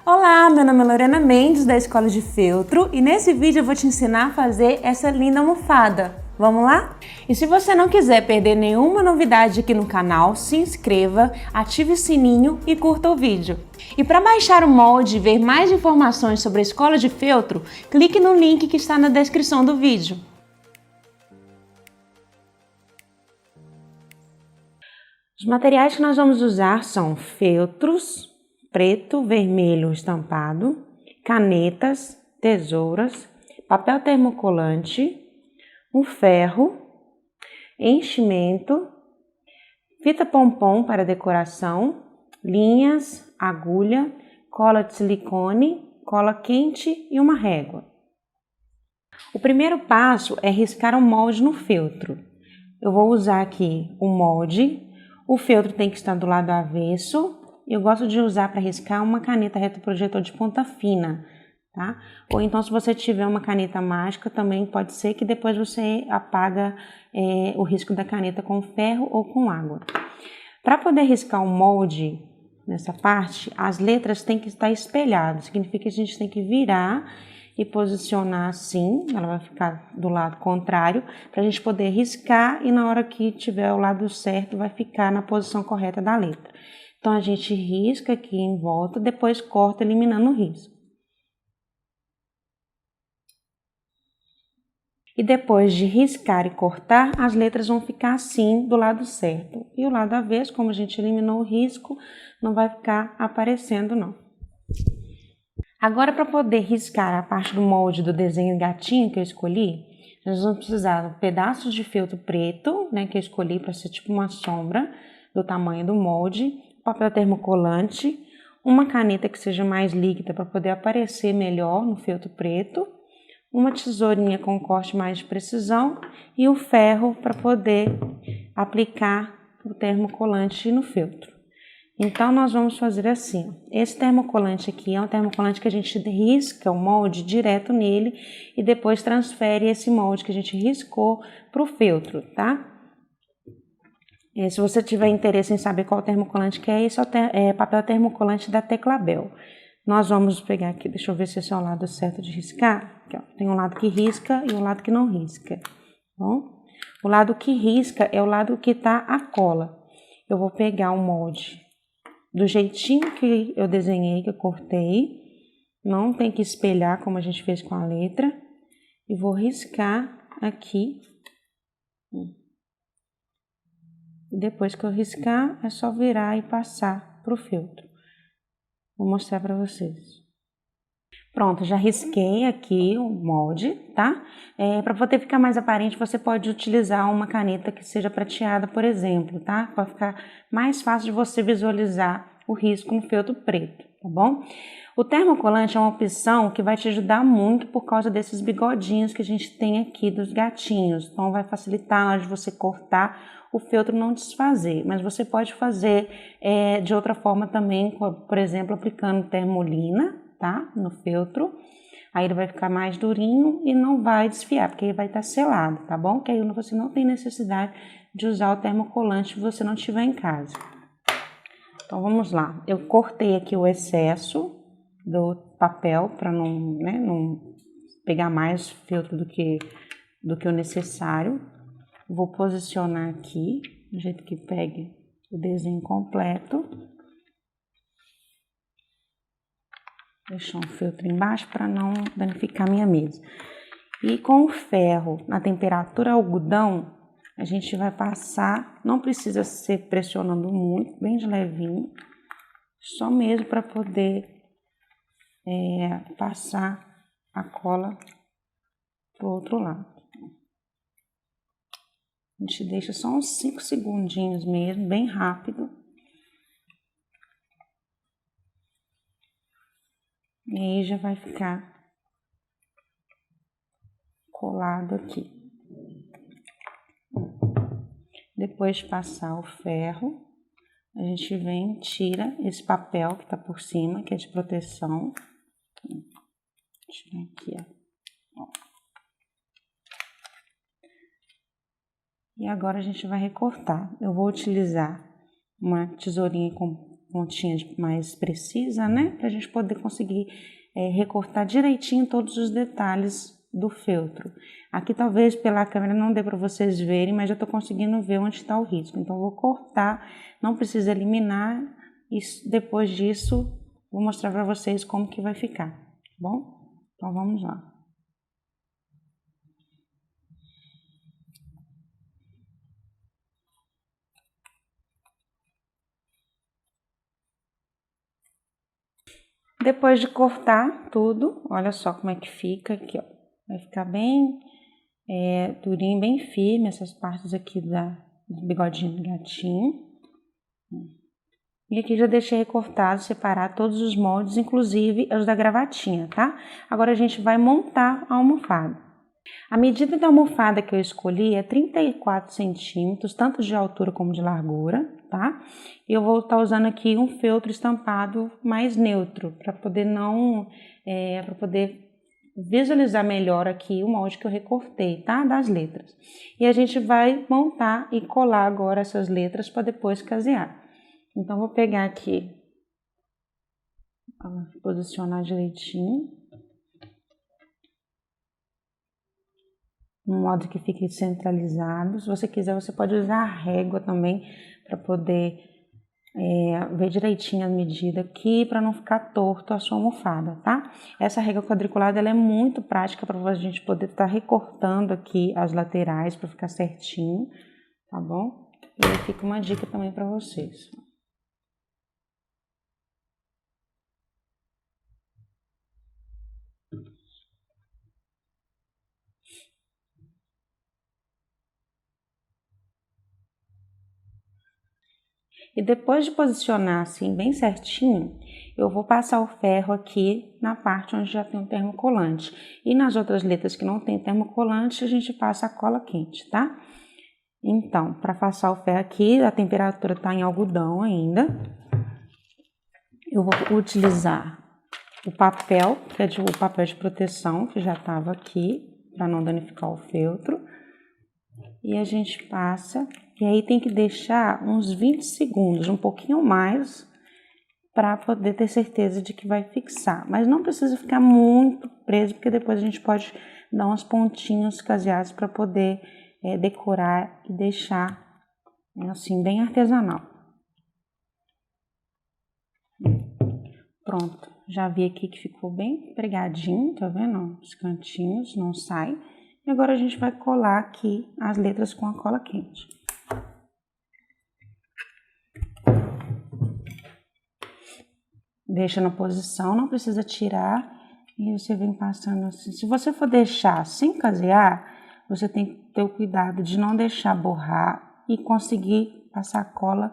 Olá, meu nome é Lorena Mendes, da Escola de Feltro, e nesse vídeo eu vou te ensinar a fazer essa linda almofada. Vamos lá? E se você não quiser perder nenhuma novidade aqui no canal, se inscreva, ative o sininho e curta o vídeo. E para baixar o molde e ver mais informações sobre a Escola de Feltro, clique no link que está na descrição do vídeo. Os materiais que nós vamos usar são feltros, preto, vermelho estampado, canetas, tesouras, papel termocolante, um ferro, enchimento, fita pompom para decoração, linhas, agulha, cola de silicone, cola quente e uma régua. O primeiro passo é riscar um molde no feltro. Eu vou usar aqui o molde, o feltro tem que estar do lado avesso. Eu gosto de usar para riscar uma caneta retroprojetor de ponta fina, tá? Ou então, se você tiver uma caneta mágica, também pode ser que depois você apaga o risco da caneta com ferro ou com água. Para poder riscar o molde nessa parte, as letras têm que estar espelhadas. Significa que a gente tem que virar e posicionar assim, ela vai ficar do lado contrário, para a gente poder riscar e na hora que tiver o lado certo, vai ficar na posição correta da letra. Então, a gente risca aqui em volta, depois corta eliminando o risco. E depois de riscar e cortar, as letras vão ficar assim do lado certo. E o lado avesso, como a gente eliminou o risco, não vai ficar aparecendo não. Agora, para poder riscar a parte do molde do desenho gatinho que eu escolhi, nós vamos precisar de pedaços de feltro preto, né, que eu escolhi para ser tipo uma sombra do tamanho do molde, papel termocolante, uma caneta que seja mais líquida para poder aparecer melhor no feltro preto, uma tesourinha com corte mais de precisão e o ferro para poder aplicar o termocolante no feltro. Então, nós vamos fazer assim. Esse termocolante aqui é um termocolante que a gente risca o molde direto nele e depois transfere esse molde que a gente riscou para o feltro, tá? Se você tiver interesse em saber qual termocolante que é, esse é papel termocolante da Teclabel. Nós vamos pegar aqui, deixa eu ver se esse é o lado certo de riscar. Aqui, ó, tem um lado que risca e um lado que não risca. Bom, o lado que risca é o lado que tá a cola. Eu vou pegar o molde do jeitinho que eu desenhei, que eu cortei. Não tem que espelhar como a gente fez com a letra. E vou riscar aqui. Depois que eu riscar, é só virar e passar pro feltro. Vou mostrar para vocês. Pronto, já risquei aqui o molde, tá? Para poder ficar mais aparente, você pode utilizar uma caneta que seja prateada, por exemplo, tá? Para ficar mais fácil de você visualizar o risco no feltro preto, tá bom? O termocolante é uma opção que vai te ajudar muito por causa desses bigodinhos que a gente tem aqui dos gatinhos. Então, vai facilitar na hora de você cortar o feltro não desfazer, mas você pode fazer de outra forma também, por exemplo, aplicando termolina, tá? No feltro, aí ele vai ficar mais durinho e não vai desfiar, porque ele vai estar selado, tá bom? Que aí você não tem necessidade de usar o termocolante se você não tiver em casa. Então, vamos lá. Eu cortei aqui o excesso do papel para não pegar mais feltro do que o necessário. Vou posicionar aqui, do jeito que pegue o desenho completo. Deixar um feltro embaixo para não danificar minha mesa. E com o ferro na temperatura algodão, a gente vai passar, não precisa ser pressionando muito, bem de levinho, só mesmo para poder passar a cola pro outro lado. A gente deixa só uns 5 segundinhos mesmo, bem rápido. E aí já vai ficar colado aqui. Depois de passar o ferro, a gente vem e tira esse papel que tá por cima, que é de proteção. Tira aqui, ó. E agora a gente vai recortar. Eu vou utilizar uma tesourinha com pontinha mais precisa, né? Pra gente poder conseguir recortar direitinho todos os detalhes do feltro. Aqui talvez pela câmera não dê para vocês verem, mas já tô conseguindo ver onde está o risco. Então vou cortar, não precisa eliminar, e depois disso vou mostrar para vocês como que vai ficar, tá bom? Então vamos lá. Depois de cortar tudo, olha só como é que fica aqui, ó. Vai ficar bem durinho, bem firme, essas partes aqui do bigodinho do gatinho. E aqui já deixei recortado, separar todos os moldes, inclusive os da gravatinha, tá? Agora a gente vai montar a almofada. A medida da almofada que eu escolhi é 34 centímetros, tanto de altura como de largura, tá? E eu vou estar usando aqui um feltro estampado mais neutro, para poder para poder visualizar melhor aqui o molde que eu recortei, tá? Das letras. E a gente vai montar e colar agora essas letras para depois casear. Então, vou pegar aqui, posicionar direitinho, de modo que fique centralizado. Se você quiser, você pode usar a régua também, para poder ver direitinho a medida aqui, para não ficar torto a sua almofada, tá? Essa régua quadriculada, ela é muito prática para a gente poder estar recortando aqui as laterais, para ficar certinho, tá bom? E aí fica uma dica também para vocês. E depois de posicionar assim bem certinho, eu vou passar o ferro aqui na parte onde já tem o termocolante. E nas outras letras que não tem termocolante, a gente passa a cola quente, tá? Então, para passar o ferro aqui, a temperatura está em algodão ainda. Eu vou utilizar o papel, que é o papel de proteção, que já estava aqui, para não danificar o feltro. E a gente passa, e aí tem que deixar uns 20 segundos, um pouquinho mais, para poder ter certeza de que vai fixar. Mas não precisa ficar muito preso, porque depois a gente pode dar uns pontinhos caseados para poder decorar e deixar assim bem artesanal. Pronto, já vi aqui que ficou bem pregadinho, tá vendo? Os cantinhos não saem. E agora a gente vai colar aqui as letras com a cola quente. Deixa na posição, não precisa tirar, e você vem passando assim. Se você for deixar sem casear, você tem que ter o cuidado de não deixar borrar e conseguir passar a cola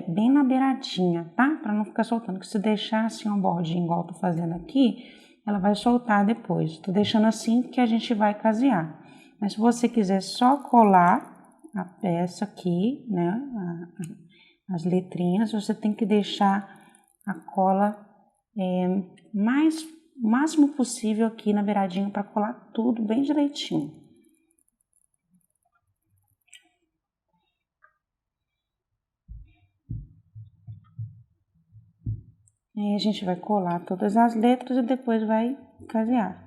bem na beiradinha, tá? Para não ficar soltando, porque se deixar assim uma bordinha igual eu tô fazendo aqui, ela vai soltar depois. Tô deixando assim que a gente vai casear. Mas se você quiser só colar a peça aqui, né, as letrinhas, você tem que deixar a cola o máximo possível aqui na beiradinha para colar tudo bem direitinho. Aí a gente vai colar todas as letras e depois vai casear.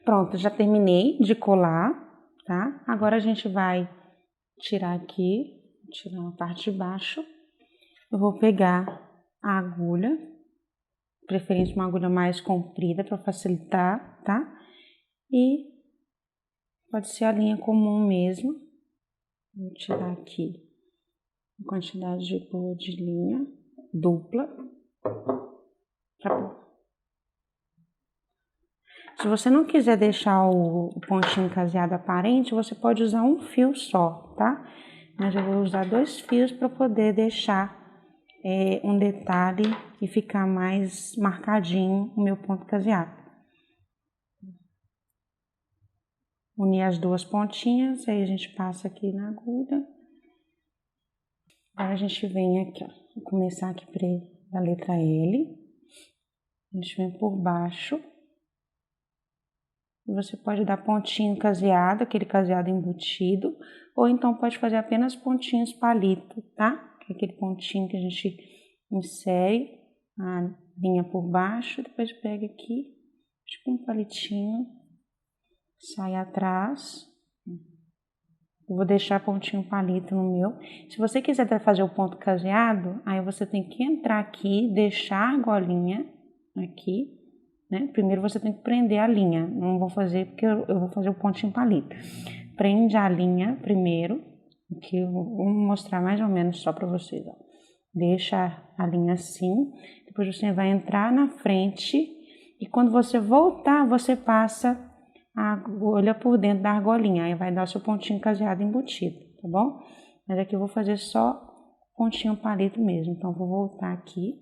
Pronto, já terminei de colar, tá? Agora a gente vai tirar aqui, tirar a parte de baixo. Eu vou pegar a agulha, preferência uma agulha mais comprida para facilitar, tá? E pode ser a linha comum mesmo. Vou tirar aqui a quantidade boa de linha dupla. Se você não quiser deixar o pontinho caseado aparente, você pode usar um fio só, tá? Mas eu vou usar 2 fios para poder deixar um detalhe e ficar mais marcadinho o meu ponto caseado. Unir as 2 pontinhas, aí a gente passa aqui na agulha. Agora a gente vem aqui, ó. Vou começar aqui da letra L. A gente vem por baixo. Você pode dar pontinho caseado, aquele caseado embutido, ou então pode fazer apenas pontinhos palito, tá? Que é aquele pontinho que a gente insere a linha por baixo, depois pega aqui, tipo um palitinho, sai atrás. Eu vou deixar pontinho palito no meu. Se você quiser fazer o ponto caseado, aí você tem que entrar aqui, deixar a argolinha aqui, né? Primeiro você tem que prender a linha. Não vou fazer porque eu vou fazer o pontinho palito. Prende a linha primeiro, que eu vou mostrar mais ou menos só para vocês, ó. Deixa a linha assim, depois você vai entrar na frente e quando você voltar, você passa a agulha por dentro da argolinha, aí vai dar o seu pontinho caseado embutido, tá bom? Mas aqui eu vou fazer só pontinho palito mesmo, então vou voltar aqui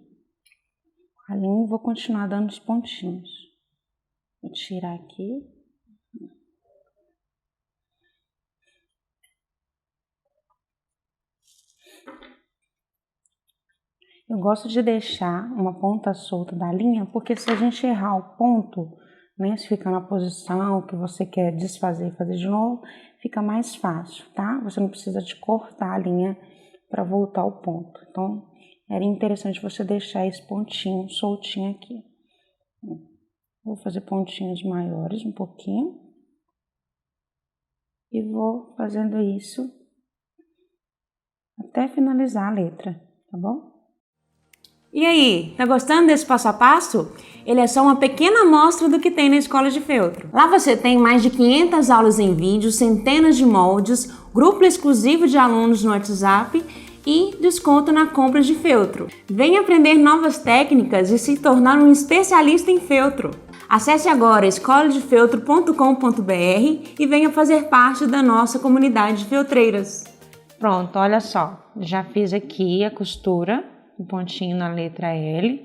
a linha e vou continuar dando os pontinhos. Vou tirar aqui. Eu gosto de deixar uma ponta solta da linha, porque se a gente errar o ponto, né, se ficar na posição que você quer desfazer e fazer de novo, fica mais fácil, tá? Você não precisa de cortar a linha para voltar ao ponto. Então, era interessante você deixar esse pontinho soltinho aqui. Vou fazer pontinhos maiores um pouquinho. E vou fazendo isso até finalizar a letra, tá bom? E aí, tá gostando desse passo a passo? Ele é só uma pequena amostra do que tem na Escola de Feltro. Lá você tem mais de 500 aulas em vídeo, centenas de moldes, grupo exclusivo de alunos no WhatsApp e desconto na compra de feltro. Venha aprender novas técnicas e se tornar um especialista em feltro. Acesse agora escoladefeltro.com.br e venha fazer parte da nossa comunidade de feltreiras. Pronto, olha só, já fiz aqui a costura, um pontinho na letra L.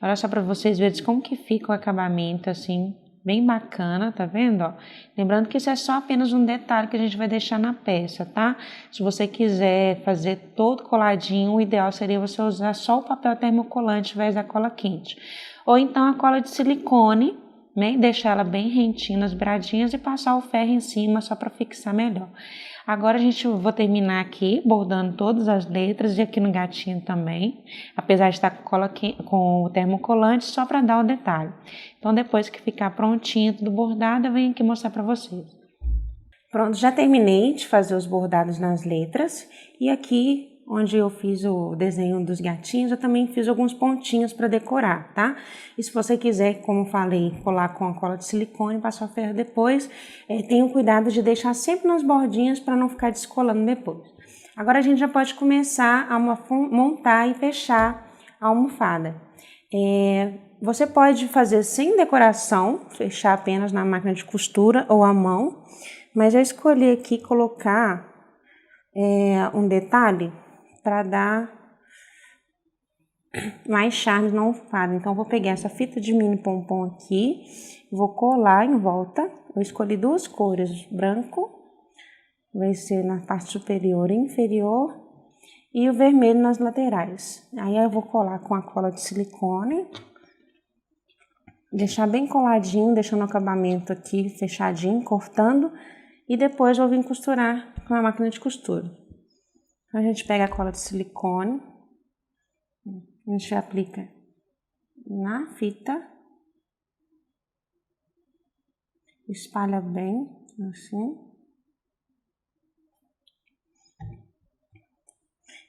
Olha só para vocês verem como que fica o acabamento assim, bem bacana, tá vendo? Ó? Lembrando que isso é só apenas um detalhe que a gente vai deixar na peça, tá? Se você quiser fazer todo coladinho, o ideal seria você usar só o papel termocolante ao invés da cola quente. Ou então a cola de silicone, né? Deixar ela bem rentinha nas beiradinhas e passar o ferro em cima só para fixar melhor. Agora vou terminar aqui bordando todas as letras e aqui no gatinho também, apesar de estar com o termocolante só para dar o detalhe. Então depois que ficar prontinho tudo bordado, eu venho aqui mostrar para vocês. Pronto, já terminei de fazer os bordados nas letras e aqui onde eu fiz o desenho dos gatinhos, eu também fiz alguns pontinhos para decorar, tá? E se você quiser, como falei, colar com a cola de silicone, passar o ferro depois, tenha o cuidado de deixar sempre nas bordinhas para não ficar descolando depois. Agora a gente já pode começar a montar e fechar a almofada. Você pode fazer sem decoração, fechar apenas na máquina de costura ou à mão, mas eu escolhi aqui colocar um detalhe para dar mais charme na almofada. Então, vou pegar essa fita de mini pompom aqui, vou colar em volta. Eu escolhi duas cores, branco, vai ser na parte superior e inferior, e o vermelho nas laterais. Aí, eu vou colar com a cola de silicone, deixar bem coladinho, deixando o acabamento aqui fechadinho, cortando, e depois eu vou vir costurar com a máquina de costura. A gente pega a cola de silicone, a gente aplica na fita, espalha bem, assim,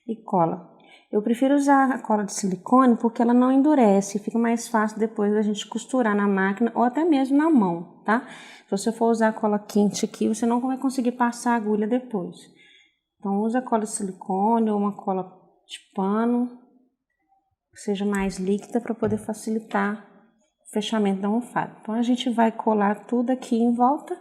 e cola. Eu prefiro usar a cola de silicone porque ela não endurece, fica mais fácil depois da gente costurar na máquina ou até mesmo na mão, tá? Se você for usar a cola quente aqui, você não vai conseguir passar a agulha depois. Então, usa cola de silicone ou uma cola de pano, que seja mais líquida para poder facilitar o fechamento da almofada. Então, a gente vai colar tudo aqui em volta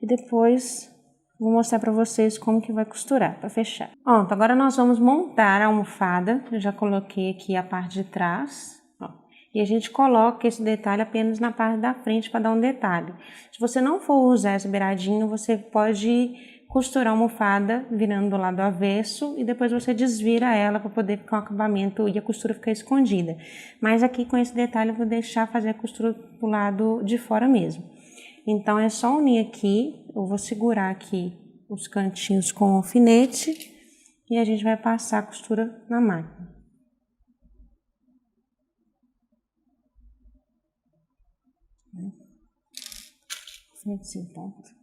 e depois vou mostrar para vocês como que vai costurar para fechar. Pronto, agora nós vamos montar a almofada. Eu já coloquei aqui a parte de trás, ó, e a gente coloca esse detalhe apenas na parte da frente para dar um detalhe. Se você não for usar essa beiradinha, você pode costurar a almofada virando do lado avesso e depois você desvira ela para poder ficar o acabamento e a costura ficar escondida. Mas aqui com esse detalhe eu vou deixar fazer a costura do lado de fora mesmo. Então é só unir aqui, eu vou segurar aqui os cantinhos com o alfinete e a gente vai passar a costura na máquina. Sem ponto.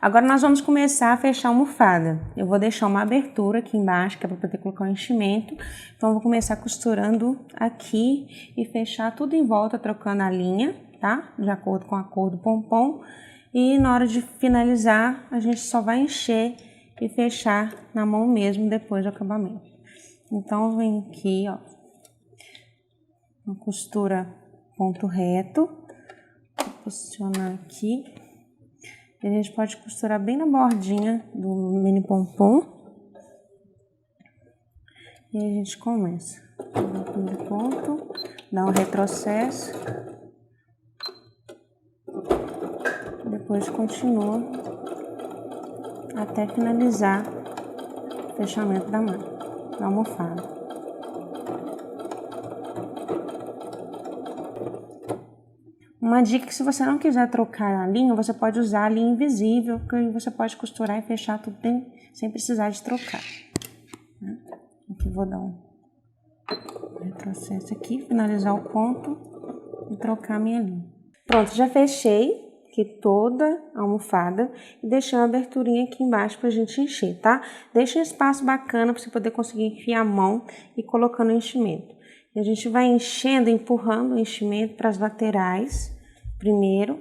Agora nós vamos começar a fechar a almofada. Eu vou deixar uma abertura aqui embaixo, que é para poder colocar o enchimento. Então eu vou começar costurando aqui e fechar tudo em volta, trocando a linha, tá? De acordo com a cor do pompom. E na hora de finalizar, a gente só vai encher e fechar na mão mesmo depois do acabamento. Então vem aqui, ó, uma costura ponto reto, vou posicionar aqui. E a gente pode costurar bem na bordinha do mini pompom. E a gente começa. No primeiro ponto, dá um retrocesso. Depois continua até finalizar o fechamento da almofada. Uma dica que se você não quiser trocar a linha, você pode usar a linha invisível, que aí você pode costurar e fechar tudo bem, sem precisar de trocar. Aqui vou dar um retrocesso aqui, finalizar o ponto e trocar a minha linha. Pronto, já fechei aqui toda a almofada e deixei uma aberturinha aqui embaixo pra gente encher, tá? Deixa um espaço bacana para você poder conseguir enfiar a mão e colocando o enchimento. E a gente vai enchendo, empurrando o enchimento para as laterais primeiro,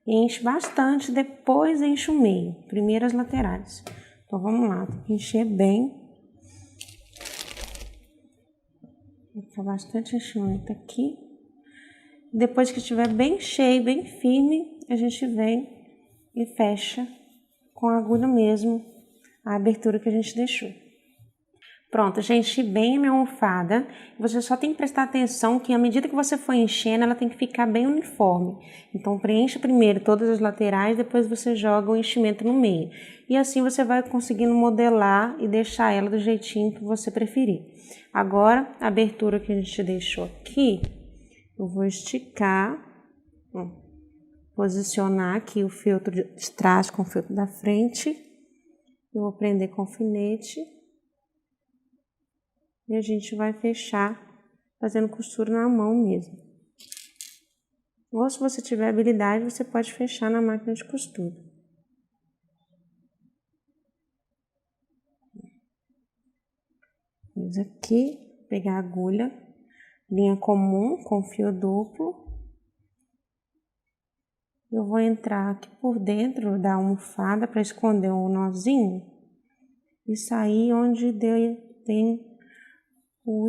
e enche bastante, depois enche o meio, primeiro as laterais. Então vamos lá, tem que encher bem. Vou ficar bastante enchimento aqui. Depois que estiver bem cheio, bem firme, a gente vem e fecha com a agulha mesmo a abertura que a gente deixou. Pronto, já enchi bem a minha almofada. Você só tem que prestar atenção que à medida que você for enchendo, ela tem que ficar bem uniforme. Então preencha primeiro todas as laterais, depois você joga o enchimento no meio. E assim você vai conseguindo modelar e deixar ela do jeitinho que você preferir. Agora, a abertura que a gente deixou aqui, eu vou esticar, posicionar aqui o feltro de trás com o feltro da frente. Eu vou prender com alfinete. E a gente vai fechar fazendo costura na mão mesmo. Ou se você tiver habilidade, você pode fechar na máquina de costura. Vamos aqui, pegar a agulha, linha comum com fio duplo. Eu vou entrar aqui por dentro da almofada para esconder o nozinho e sair onde tem o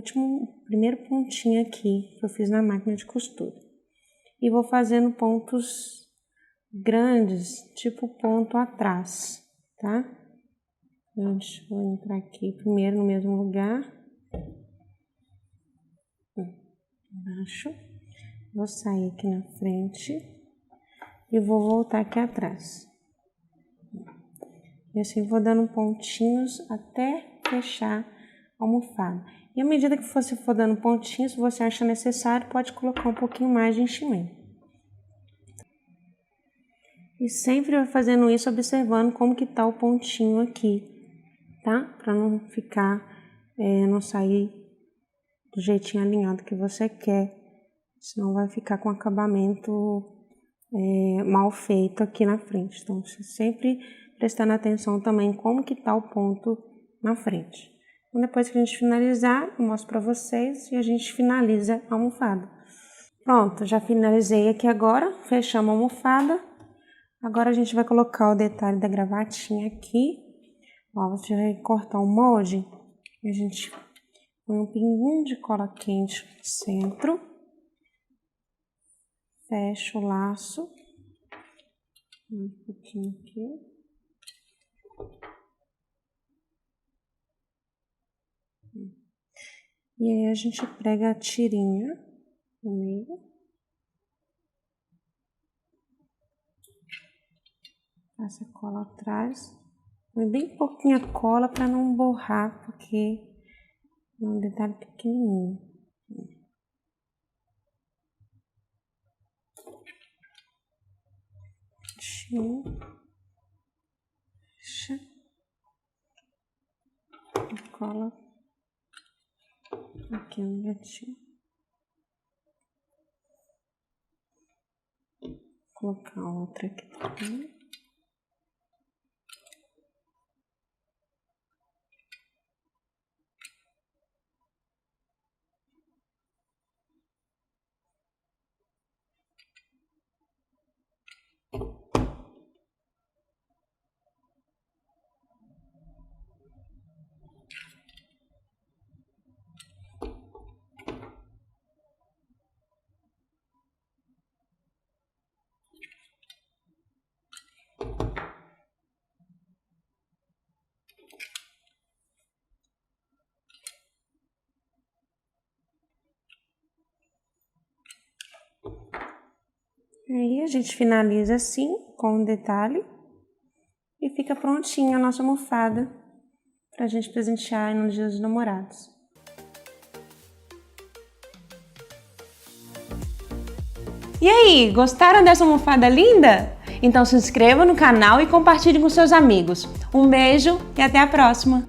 primeiro pontinho aqui que eu fiz na máquina de costura. E vou fazendo pontos grandes, tipo ponto atrás, tá? Vou entrar aqui primeiro no mesmo lugar. Embaixo. Vou sair aqui na frente e vou voltar aqui atrás. E assim vou dando pontinhos até fechar a almofada. E à medida que você for dando pontinhos, se você achar necessário, pode colocar um pouquinho mais de enchimento. E sempre vai fazendo isso, observando como que tá o pontinho aqui, tá? Para não ficar, não sair do jeitinho alinhado que você quer. Senão vai ficar com acabamento mal feito aqui na frente. Então, você sempre prestando atenção também como que tá o ponto na frente. Então, depois que a gente finalizar, eu mostro para vocês e a gente finaliza a almofada. Pronto, já finalizei aqui agora, fechamos a almofada. Agora a gente vai colocar o detalhe da gravatinha aqui. Ó, você vai cortar o molde e a gente põe um pinguinho de cola quente no centro. Fecha o laço. Um pouquinho aqui. E aí a gente prega a tirinha no meio. Passa a cola atrás. Põe bem pouquinha cola para não borrar, porque é um detalhe pequenininho. Fecha. A cola aqui no gatinho. Vou colocar outra aqui também. Aí a gente finaliza assim, com um detalhe, e fica prontinha a nossa almofada pra gente presentear no Dia dos Namorados. E aí, gostaram dessa almofada linda? Então se inscreva no canal e compartilhe com seus amigos. Um beijo e até a próxima!